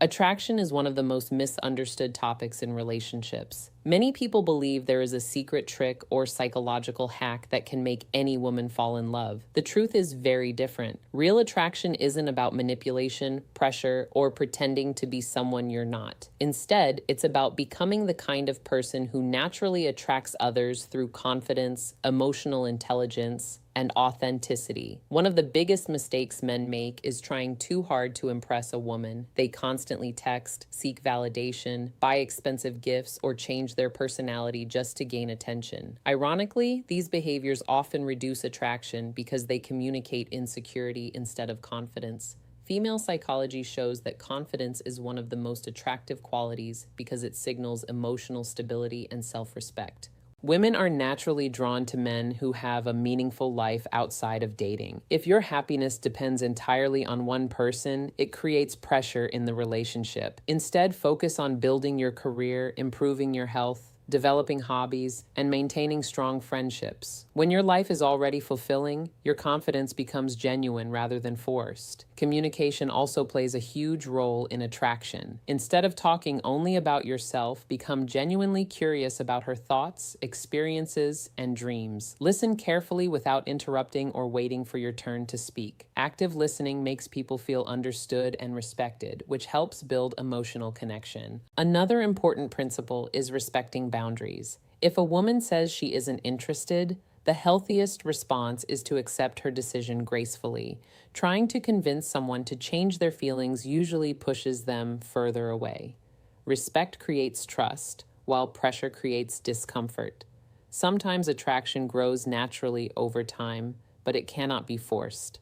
Attraction is one of the most misunderstood topics in relationships. Many people believe there is a secret trick or psychological hack that can make any woman fall in love. The truth is very different. Real attraction isn't about manipulation, pressure, or pretending to be someone you're not. Instead, it's about becoming the kind of person who naturally attracts others through confidence, emotional intelligence, and authenticity. One of the biggest mistakes men make is trying too hard to impress a woman. They constantly text, seek validation, buy expensive gifts, or change their personality just to gain attention. Ironically, these behaviors often reduce attraction because they communicate insecurity instead of confidence. Female psychology shows that confidence is one of the most attractive qualities because it signals emotional stability and self-respect. Women are naturally drawn to men who have a meaningful life outside of dating. If your happiness depends entirely on one person, it creates pressure in the relationship. Instead, focus on building your career, improving your health, developing hobbies, and maintaining strong friendships. When your life is already fulfilling, your confidence becomes genuine rather than forced. Communication also plays a huge role in attraction. Instead of talking only about yourself, become genuinely curious about her thoughts, experiences, and dreams. Listen carefully without interrupting or waiting for your turn to speak. Active listening makes people feel understood and respected, which helps build emotional connection. Another important principle is respecting boundaries. If a woman says she isn't interested, the healthiest response is to accept her decision gracefully. Trying to convince someone to change their feelings usually pushes them further away. Respect creates trust, while pressure creates discomfort. Sometimes attraction grows naturally over time, but it cannot be forced.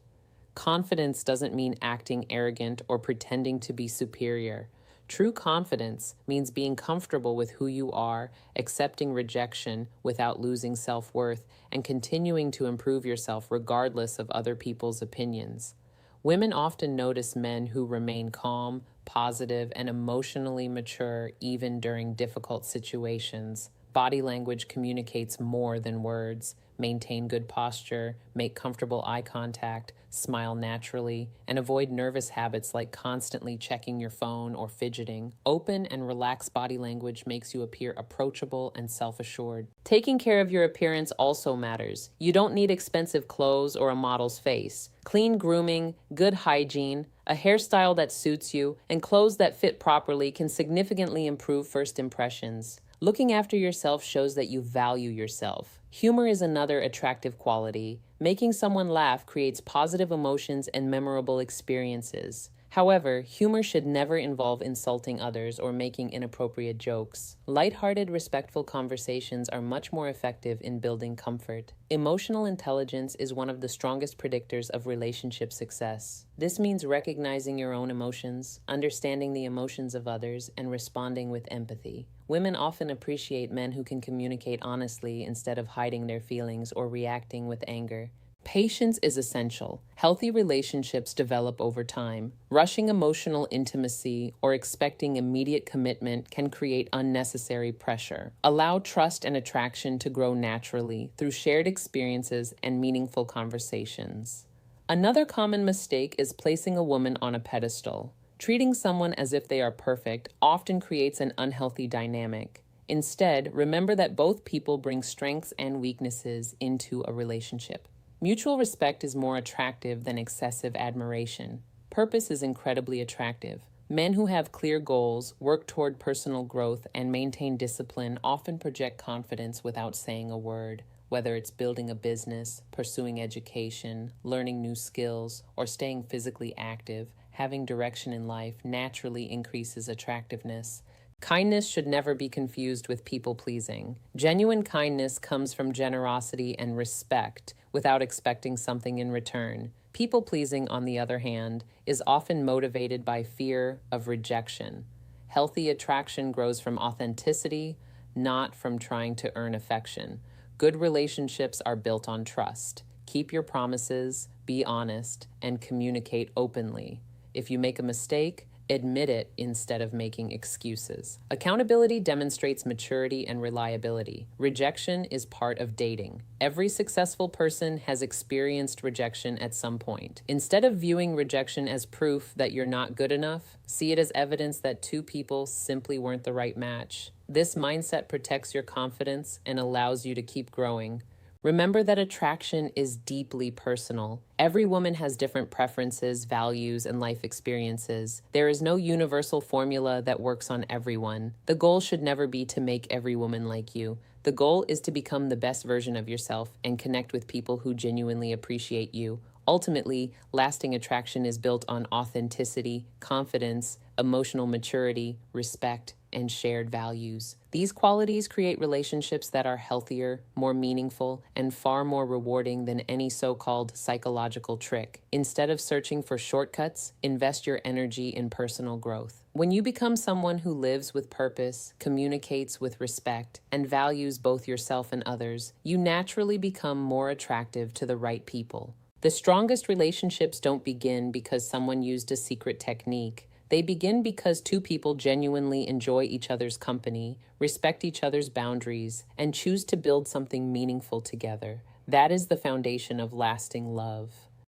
Confidence doesn't mean acting arrogant or pretending to be superior. True confidence means being comfortable with who you are, accepting rejection without losing self-worth, and continuing to improve yourself regardless of other people's opinions. Women often notice men who remain calm, positive, and emotionally mature even during difficult situations. Body language communicates more than words. Maintain good posture, make comfortable eye contact, smile naturally, and avoid nervous habits like constantly checking your phone or fidgeting. Open and relaxed body language makes you appear approachable and self-assured. Taking care of your appearance also matters. You don't need expensive clothes or a model's face. Clean grooming, good hygiene, a hairstyle that suits you, and clothes that fit properly can significantly improve first impressions. Looking after yourself shows that you value yourself. Humor is another attractive quality. Making someone laugh creates positive emotions and memorable experiences. However, humor should never involve insulting others or making inappropriate jokes. Lighthearted, respectful conversations are much more effective in building comfort. Emotional intelligence is one of the strongest predictors of relationship success. This means recognizing your own emotions, understanding the emotions of others, and responding with empathy. Women often appreciate men who can communicate honestly instead of hiding their feelings or reacting with anger. Patience is essential. Healthy relationships develop over time. Rushing emotional intimacy or expecting immediate commitment can create unnecessary pressure. Allow trust and attraction to grow naturally through shared experiences and meaningful conversations. Another common mistake is placing a woman on a pedestal. Treating someone as if they are perfect often creates an unhealthy dynamic. Instead, remember that both people bring strengths and weaknesses into a relationship. Mutual respect is more attractive than excessive admiration. Purpose is incredibly attractive. Men who have clear goals, work toward personal growth, and maintain discipline often project confidence without saying a word. Whether it's building a business, pursuing education, learning new skills, or staying physically active, having direction in life naturally increases attractiveness. Kindness should never be confused with people-pleasing. Genuine kindness comes from generosity and respect without expecting something in return. People-pleasing, on the other hand, is often motivated by fear of rejection. Healthy attraction grows from authenticity, not from trying to earn affection. Good relationships are built on trust. Keep your promises, be honest, and communicate openly. If you make a mistake, Admit it instead of making excuses. Accountability demonstrates maturity and reliability. Rejection is part of dating. Every successful person has experienced rejection at some point. Instead of viewing rejection as proof that you're not good enough, see it as evidence that two people simply weren't the right match. This mindset protects your confidence and allows you to keep growing. Remember that attraction is deeply personal. Every woman has different preferences, values, and life experiences. There is no universal formula that works on everyone. The goal should never be to make every woman like you. The goal is to become the best version of yourself and connect with people who genuinely appreciate you. Ultimately, lasting attraction is built on authenticity, confidence, emotional maturity, respect, and shared values. These qualities create relationships that are healthier, more meaningful, and far more rewarding than any so-called psychological trick. Instead of searching for shortcuts, invest your energy in personal growth. When you become someone who lives with purpose, communicates with respect, and values both yourself and others, you naturally become more attractive to the right people. The strongest relationships don't begin because someone used a secret technique. They begin because two people genuinely enjoy each other's company, respect each other's boundaries, and choose to build something meaningful together. That is the foundation of lasting love.